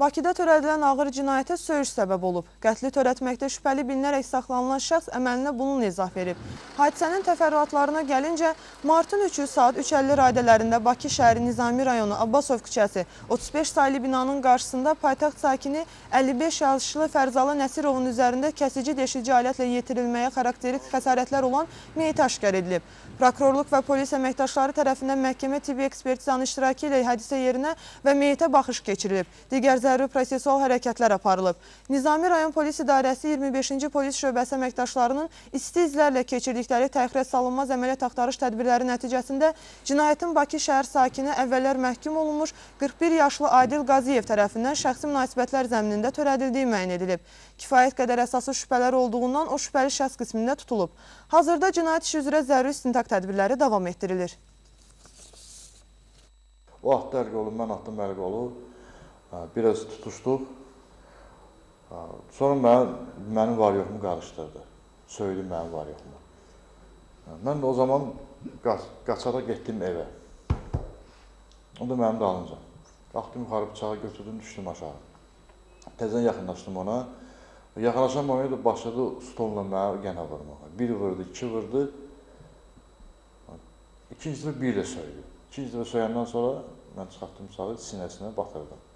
Bakıda törədilən ağır cinayətə söyüş səbəb olub. Qətli törətməkdə şübhəli bilinərək saxlanılan şəxs əməlinə bununla izah verib. Hadisənin təfərrüatlarına gəlincə, martın 3-ü saat 3:50 radələrində Bakı şəhəri Nizami rayonu Abbasov küçəsi 35 saylı binanın qarşısında paytaxt sakini 55 yaşlı Fərzalı Nəsirovun üzərində kəsici deşici alətlə yetirilməyə xarakterik xəsarətlər olan meyit aşkar edilib. Prokurorluq və polis əməkdaşları tərəfindən məhkəmə tibbi ekspertizanın iştirakı ilə hadisə yerinə və meyitə baxış keçirilib. Digər zəruri prosessual hərəkətlər aparılıb. Nizami rayon polis idarəsi 25-ci polis şöbəsi əməkdaşlarının isti izlərlə keçirdikləri təxirə salınmaz əməliyyat axtarış tədbirləri nəticəsində cinayətin Bakı şəhər sakini əvvəllər məhkum olunmuş 41 yaşlı Adil Qaziyev tərəfindən şəxsi münasibətlər zəminində törədildiyi müəyyən edilib. Kifayət qədər əsaslı şübhələr olduğundan o şübhəli şəxs qismində tutulub. Hazırda cinayət işi üzrə zəruri istintaq tədbirləri davam etdirilir. O atdı əl qolu, mən atdım əl qolu. Biraz tutuşduq. Sonra mənim var yoxumu qarışdırdı. Söydü mənim var yoxumu. Mən də o zaman qaçaraq getdim evə. O da mənim dalınca. Qalxdım yuxarı bıçağı götürdüm, düşdüm aşağı. Təzən yaxınlaşdım ona. Yaxınlaşan ona da başladı stolla mənə yenə vurmağa. Bir vurdu, iki vurdu. İkinci dəfə bir də söydü. İkinci dəfə söyəndən sonra mən çıxartdım bıçağı sinəsinə batırdım.